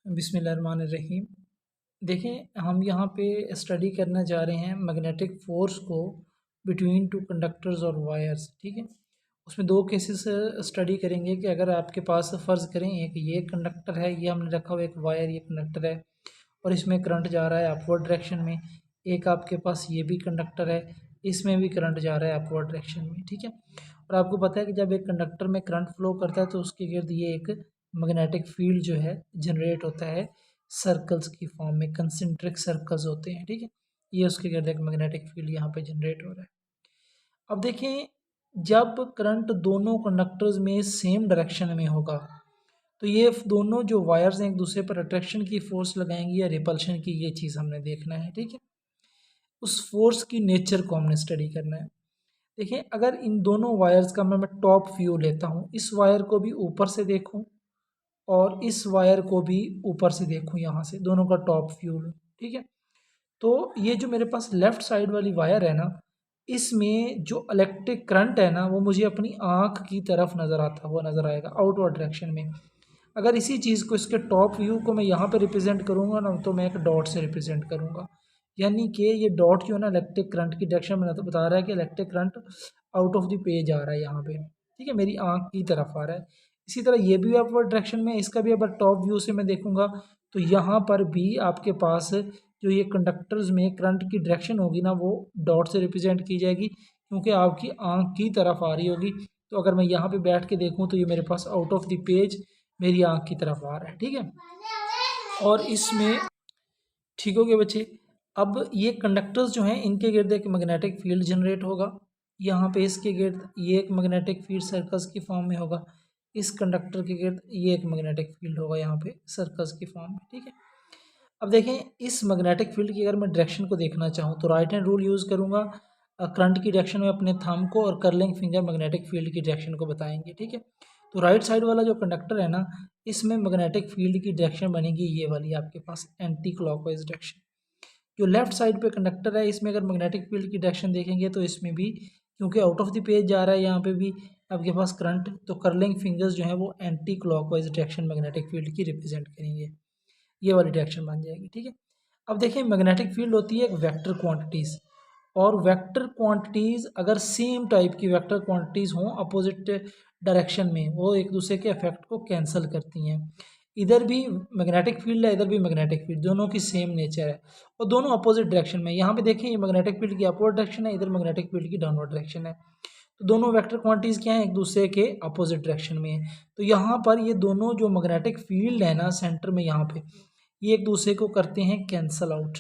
बिस्मिल्लाहिर्रहमानिर्रहीम। देखें, हम यहाँ पे स्टडी करना जा रहे हैं मैग्नेटिक फोर्स को बिटवीन टू कंडक्टर्स और वायर्स। ठीक है, उसमें दो केसेस स्टडी करेंगे कि अगर आपके पास फ़र्ज़ करें एक ये कंडक्टर है, ये हमने रखा हुआ एक वायर, ये कंडक्टर है और इसमें करंट जा रहा है अपवर्ड डायरेक्शन में। एक आपके पास ये भी कंडक्टर है, इसमें भी करंट जा रहा है अपवर्ड डायरेक्शन में। ठीक है, और आपको पता है कि जब एक कंडक्टर में करंट फ्लो करता है तो उसके गिर्द ये एक मैग्नेटिक फील्ड जो है जनरेट होता है सर्कल्स की फॉर्म में, कंसेंट्रिक सर्कल्स होते हैं। ठीक है, ये उसके गिर्द एक मैग्नेटिक फील्ड यहाँ पे जनरेट हो रहा है। अब देखें, जब करंट दोनों कंडक्टर्स में सेम डायरेक्शन में होगा तो ये दोनों जो वायर्स हैं एक दूसरे पर अट्रैक्शन की फोर्स लगाएंगी या रिपल्शन की, ये चीज़ हमने देखना है। ठीक है, उस फोर्स की नेचर को हमने स्टडी करना है। देखिए, अगर इन दोनों वायर्स का मैं टॉप व्यू लेता हूँ, इस वायर को भी ऊपर से देखूँ और इस वायर को भी ऊपर से देखूँ, यहाँ से दोनों का टॉप व्यू लूँ। ठीक है, तो ये जो मेरे पास लेफ्ट साइड वाली वायर है ना, इसमें जो इलेक्ट्रिक करंट है ना वो मुझे अपनी आँख की तरफ नज़र आता हुआ नज़र आएगा आउटवर्ड डायरेक्शन में। अगर इसी चीज़ को, इसके टॉप व्यू को मैं यहाँ पे रिप्रेजेंट करूँगा ना, तो मैं एक डॉट से रिप्रेजेंट करूँगा, यानी कि ये डॉट जो है ना इलेक्ट्रिक करंट की डायरेक्शन में तो बता रहा है कि electric current out of the page आ रहा है यहाँ पे। ठीक है, मेरी आँख की तरफ आ रहा है। इसी तरह ये भी अपवर्ड डायरेक्शन में, इसका भी अगर टॉप व्यू से मैं देखूँगा तो यहाँ पर भी आपके पास जो ये कंडक्टर्स में करंट की डायरेक्शन होगी ना वो डॉट से रिप्रेजेंट की जाएगी, क्योंकि आपकी आँख की तरफ आ रही होगी। तो अगर मैं यहाँ पे बैठ के देखूँ तो ये मेरे pass out of the page मेरी आँख की तरफ आ रहा है। ठीक है, और इसमें ठीक हो गया बच्चे। अब ये कंडक्टर्स जो हैं इनके गिर्द एक मैग्नेटिक फील्ड जनरेट होगा, यहाँ पे इसके गिर्द ये एक मैग्नेटिक फील्ड सर्कल्स की फॉर्म में होगा, इस कंडक्टर के गिर्द ये एक मैग्नेटिक फील्ड होगा यहाँ पे सर्कल्स की फॉर्म में। ठीक है, अब देखें, इस मैग्नेटिक फील्ड की अगर मैं डायरेक्शन को देखना चाहूँ तो राइट हैंड रूल यूज़ करूँगा, करंट की डायरेक्शन में अपने थंब को और कर्लिंग फिंगर मैग्नेटिक फील्ड की डायरेक्शन को बताएंगे। ठीक है, तो राइट साइड वाला जो कंडक्टर है ना, इसमें मैग्नेटिक फील्ड की डायरेक्शन बनेगी ये वाली आपके पास एंटी क्लॉकवाइज डायरेक्शन। जो लेफ्ट साइड पे कंडक्टर है इसमें अगर मैग्नेटिक फील्ड की डायरेक्शन देखेंगे तो इसमें भी, क्योंकि आउट ऑफ द पेज जा रहा है यहाँ पे भी आपके पास करंट, तो कर्लिंग फिंगर्स जो है वो anti clockwise direction magnetic field की रिप्रेजेंट करेंगे, ये वाली डायरेक्शन बन जाएगी। ठीक है, अब देखिए, मैग्नेटिक फील्ड होती है एक वेक्टर क्वांटिटीज़, और वेक्टर क्वांटिटीज़ अगर सेम टाइप की वेक्टर क्वांटिटीज़ हों अपोजिट डायरेक्शन में, वो एक दूसरे के इफेक्ट को कैंसिल करती हैं। इधर भी मैग्नेटिक फील्ड है, इधर भी मैग्नेटिक फील्ड, दोनों की सेम नेचर है और दोनों अपोजिट डायरेक्शन में। यहाँ पे देखें, ये मैग्नेटिक फील्ड की अपवर्ड डायरेक्शन है, इधर मैग्नेटिक फील्ड की डाउनवर्ड डायरेक्शन है। तो दोनों वेक्टर क्वांटिटीज़ क्या हैं, एक दूसरे के अपोजिट डायरेक्शन में है। तो यहाँ पर ये दोनों जो मैग्नेटिक फील्ड है ना सेंटर में यहाँ पे, ये एक दूसरे को करते हैं कैंसल आउट,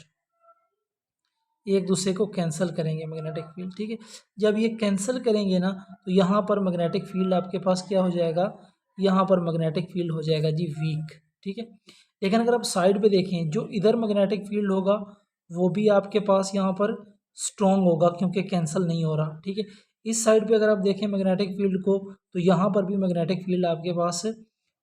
ये एक दूसरे को कैंसिल करेंगे मैग्नेटिक फील्ड। ठीक है, जब ये कैंसिल करेंगे ना तो यहाँ पर मैग्नेटिक फील्ड आपके पास क्या हो जाएगा, यहाँ पर मैग्नेटिक फील्ड हो जाएगा जी वीक। ठीक है, लेकिन अगर आप साइड पे देखें, जो इधर मैग्नेटिक फील्ड होगा वो भी आपके पास यहाँ पर स्ट्रॉन्ग होगा क्योंकि कैंसिल नहीं हो रहा। ठीक है, इस साइड पे अगर आप देखें मैग्नेटिक फील्ड को तो यहाँ पर भी मैग्नेटिक फील्ड आपके पास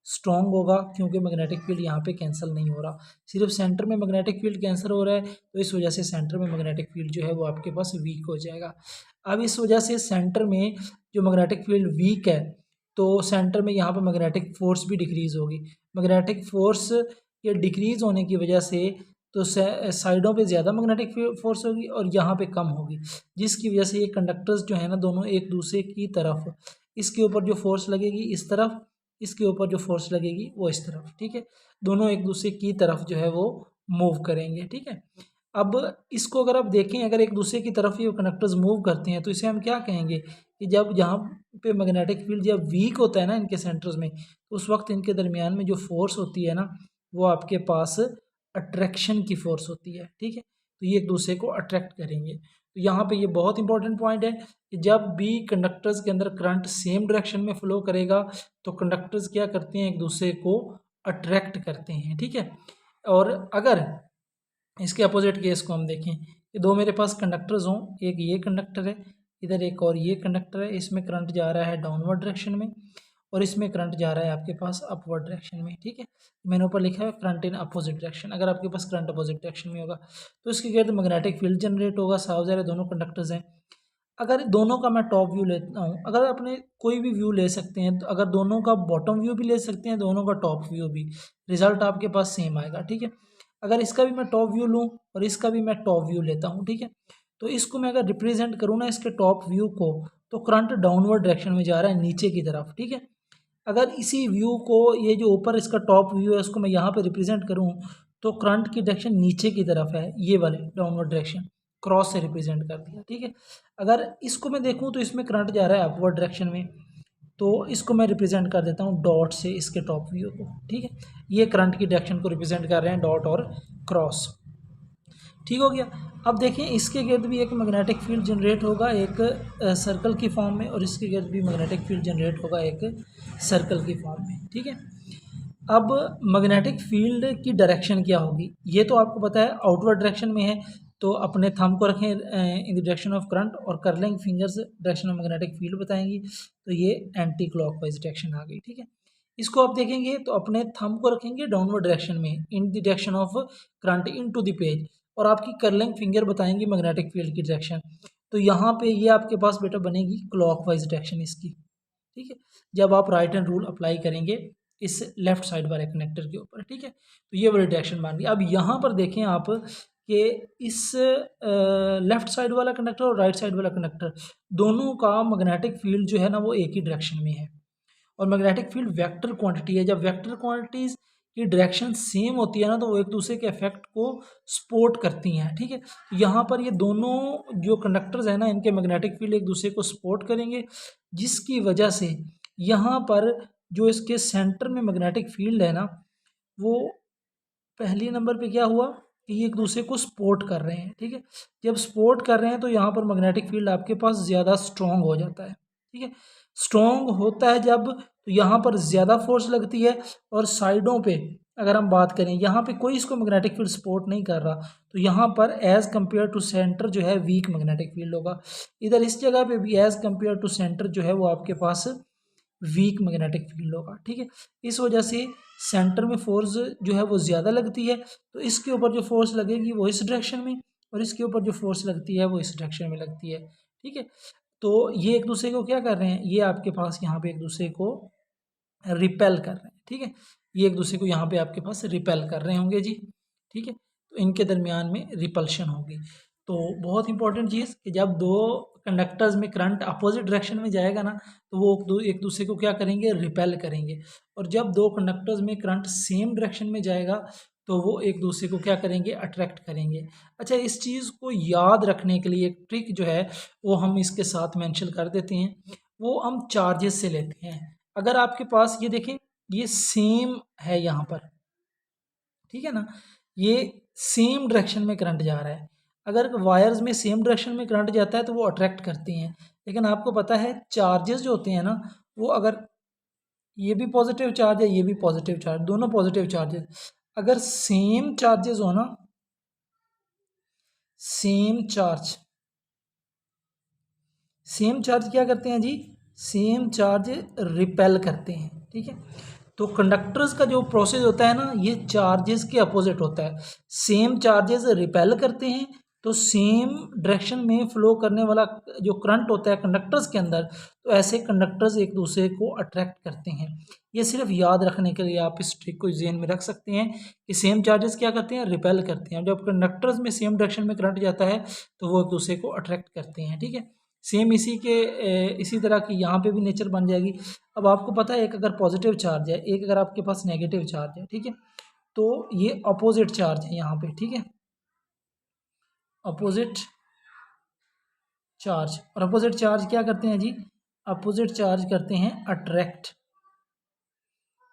स्ट्रॉन्ग होगा क्योंकि मैग्नेटिक फील्ड यहाँ पे कैंसिल नहीं हो रहा। सिर्फ सेंटर में मैग्नेटिक फील्ड कैंसिल हो रहा है, तो इस वजह से सेंटर में मैग्नेटिक फील्ड जो है वो आपके पास वीक हो जाएगा। अब इस वजह से सेंटर में जो मैग्नेटिक फील्ड वीक है तो सेंटर में यहाँ पर मैग्नेटिक फोर्स भी डिक्रीज होगी। मैग्नेटिक फोर्स के डिक्रीज होने की वजह से तो साइडों पे ज़्यादा मैग्नेटिक फोर्स होगी और यहाँ पे कम होगी, जिसकी वजह से ये कंडक्टर्स जो है ना दोनों एक दूसरे की तरफ, इसके ऊपर जो फोर्स लगेगी इस तरफ, इसके ऊपर जो फोर्स लगेगी वो इस तरफ। ठीक है, दोनों एक दूसरे की तरफ जो है वो मूव करेंगे। ठीक है, अब इसको अगर आप देखें, अगर एक दूसरे की तरफ ये कंडक्टर्स मूव करते हैं तो इसे हम क्या कहेंगे कि जब यहाँ पे मैग्नेटिक फील्ड जब वीक होता है ना इनके सेंटर्स में, तो उस वक्त इनके दरमियान में जो फोर्स होती है ना वो आपके पास अट्रैक्शन की फोर्स होती है। ठीक है, तो ये एक दूसरे को अट्रैक्ट करेंगे। तो यहाँ पे ये बहुत इंपॉर्टेंट पॉइंट है कि जब भी कंडक्टर्स के अंदर करंट सेम डायरेक्शन में फ्लो करेगा तो कंडक्टर्स क्या करते हैं, एक दूसरे को अट्रैक्ट करते हैं। ठीक है, और अगर इसके अपोजिट केस को हम देखें कि दो मेरे पास कंडक्टर्स हों, एक ये कंडक्टर है, इधर एक और ये कंडक्टर है, इसमें करंट जा रहा है डाउनवर्ड डायरेक्शन में और इसमें करंट जा रहा है आपके पास अपवर्ड डायरेक्शन में। ठीक है, मैंने ऊपर लिखा है करंट इन अपोजिट डायरेक्शन। अगर आपके पास करंट अपोजिट डायरेक्शन में होगा तो इसके गिर्द मैग्नेटिक फील्ड जनरेट होगा, साफ ज़ाहिर है दोनों कंडक्टर्स हैं। अगर दोनों का मैं टॉप व्यू लेता हूँ, अगर अपने कोई भी व्यू ले सकते हैं, तो अगर दोनों का बॉटम व्यू भी ले सकते हैं, दोनों का टॉप व्यू भी, रिजल्ट आपके पास सेम आएगा, ठीक है। अगर इसका भी मैं टॉप व्यू लूँ और इसका भी मैं टॉप व्यू लेता हूँ, ठीक है, तो इसको मैं अगर रिप्रेजेंट करूँ ना इसके टॉप व्यू को, तो करंट डाउनवर्ड डायरेक्शन में जा रहा है नीचे की तरफ, ठीक है। अगर इसी व्यू को, ये जो ऊपर इसका टॉप व्यू है, उसको मैं यहाँ पे रिप्रेजेंट करूँ, तो करंट की डायरेक्शन नीचे की तरफ है, ये वाले डाउनवर्ड डायरेक्शन क्रॉस से रिप्रेजेंट कर दिया, ठीक है। अगर इसको मैं देखूँ तो इसमें करंट जा रहा है अपवर्ड डायरेक्शन में, तो इसको मैं रिप्रेजेंट कर देता हूँ डॉट से इसके टॉप व्यू को, ठीक है। ये करंट की डायरेक्शन को रिप्रेजेंट कर रहे हैं डॉट और क्रॉस, ठीक हो गया। अब देखें इसके गिर्द भी एक मैग्नेटिक फील्ड जनरेट होगा एक सर्कल की फॉर्म में, और इसके गिर्द भी मैग्नेटिक फील्ड जनरेट होगा एक सर्कल की फॉर्म में, ठीक है। अब मैग्नेटिक फील्ड की डायरेक्शन क्या होगी, ये तो आपको पता है आउटवर्ड डायरेक्शन में है, तो अपने थंब को रखें in the direction of current, और curling fingers direction of magnetic field बताएंगी, तो ये एंटी क्लॉकवाइज डायरेक्शन आ गई, ठीक है। इसको आप देखेंगे तो अपने थंब को रखेंगे डाउनवर्ड डायरेक्शन में in the direction of current into the page, और आपकी कर्लिंग फिंगर बताएंगी मैग्नेटिक फील्ड की डायरेक्शन, तो यहाँ पे ये आपके पास बेटा बनेगी क्लॉकवाइज डायरेक्शन इसकी, ठीक है, जब आप राइट हैंड रूल अप्लाई करेंगे इस लेफ्ट साइड वाले कनेक्टर के ऊपर, ठीक है, तो ये वाली डायरेक्शन मान ली। अब यहाँ पर देखें आप कि इस लेफ्ट साइड वाला कनेक्टर और राइट साइड वाला कनेक्टर दोनों का मैग्नेटिक फील्ड जो है ना वो एक ही डायरेक्शन में है, और मैग्नेटिक फील्ड वेक्टर क्वांटिटी है। जब वेक्टर क्वांटिटीज की डायरेक्शन सेम होती है ना, तो वो एक दूसरे के इफेक्ट को सपोर्ट करती हैं, ठीक है। यहाँ पर ये दोनों जो कंडक्टर्स हैं ना, इनके मैग्नेटिक फील्ड एक दूसरे को सपोर्ट करेंगे, जिसकी वजह से यहाँ पर जो इसके सेंटर में मैग्नेटिक फील्ड है ना, वो पहली नंबर पे क्या हुआ कि ये एक दूसरे को सपोर्ट कर रहे हैं, ठीक है। जब सपोर्ट कर रहे हैं तो यहाँ पर मैग्नेटिक फील्ड आपके पास ज़्यादा स्ट्रॉन्ग हो जाता है, ठीक है। स्ट्रॉन्ग होता है जब, तो यहाँ पर ज़्यादा फोर्स लगती है, और साइडों पे अगर हम बात करें, यहाँ पे कोई इसको मैग्नेटिक फील्ड सपोर्ट नहीं कर रहा, तो यहाँ पर एज़ कम्पेयर टू सेंटर जो है वीक मैग्नेटिक फील्ड होगा। इधर इस जगह पे भी एज़ कम्पेयर टू सेंटर जो है वो आपके पास वीक मैग्नेटिक फील्ड होगा, ठीक है। इस वजह से सेंटर में फोर्स जो है वो ज़्यादा लगती है, तो इसके ऊपर जो फोर्स लगेगी वो इस डायरेक्शन में, और इसके ऊपर जो फोर्स लगती है वो इस डायरेक्शन में लगती है, ठीक है। तो ये एक दूसरे को क्या कर रहे हैं, ये आपके पास यहाँ पे एक दूसरे को रिपेल कर रहे हैं, ठीक है। ये एक दूसरे को यहाँ पे आपके पास रिपेल कर रहे होंगे जी, ठीक है। तो इनके दरमियान में रिपल्शन होगी। तो बहुत इंपॉर्टेंट चीज़ कि जब दो कंडक्टर्स में करंट अपोजिट डायरेक्शन में जाएगा ना, तो वो एक दूसरे को क्या करेंगे, रिपेल करेंगे, और जब दो कंडक्टर्स में करंट सेम डायरेक्शन में जाएगा, तो वो एक दूसरे को क्या करेंगे, अट्रैक्ट करेंगे। अच्छा, इस चीज़ को याद रखने के लिए एक ट्रिक जो है वो हम इसके साथ मेंशन कर देते हैं, वो हम चार्जेस से लेते हैं। अगर आपके पास ये देखें, ये सेम है यहाँ पर, ठीक है ना, ये सेम डायरेक्शन में करंट जा रहा है। अगर वायर्स में सेम डायरेक्शन में करंट जाता है तो वो अट्रैक्ट करती हैं, लेकिन आपको पता है चार्जेस जो होते हैं ना, वो अगर ये भी पॉजिटिव चार्ज है, ये भी पॉजिटिव चार्ज, दोनों पॉजिटिव चार्जेस, अगर सेम चार्जेस हो ना, सेम चार्ज, सेम चार्ज क्या करते हैं जी, सेम चार्ज रिपेल करते हैं, ठीक है। तो कंडक्टर्स का जो प्रोसेस होता है ना, ये चार्जेस के अपोजिट होता है। सेम चार्जेस रिपेल करते हैं, तो सेम डायरेक्शन में फ्लो करने वाला जो करंट होता है कंडक्टर्स के अंदर, तो ऐसे कंडक्टर्स एक दूसरे को अट्रैक्ट करते हैं। ये सिर्फ याद रखने के लिए आप इस ट्रिक को ज़हन में रख सकते हैं कि सेम चार्जेस क्या करते हैं, रिपेल करते हैं। जब कंडक्टर्स में सेम डायरेक्शन में करंट जाता है, तो वो एक दूसरे को अट्रैक्ट करते हैं, ठीक है। सेम इसी तरह की यहाँ पे भी नेचर बन जाएगी। अब आपको पता है, एक अगर पॉजिटिव चार्ज है, एक अगर आपके पास नेगेटिव चार्ज है, ठीक है, तो ये अपोजिट चार्ज है यहाँ पे, ठीक है, अपोजिट चार्ज। और अपोजिट चार्ज क्या करते हैं जी, अपोजिट चार्ज करते हैं अट्रैक्ट,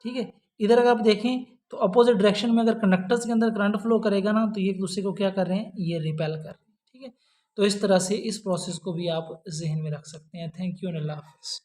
ठीक है। इधर अगर आप देखें तो अपोजिट डायरेक्शन में अगर कंडक्टर्स के अंदर करंट फ्लो करेगा ना, तो ये एक दूसरे को क्या कर रहे हैं, ये रिपेल कर रहे हैं, ठीक है। तो इस तरह से इस प्रोसेस को भी आप जहन में रख सकते हैं। थैंक यू एंड अल्लाह हाफिज़।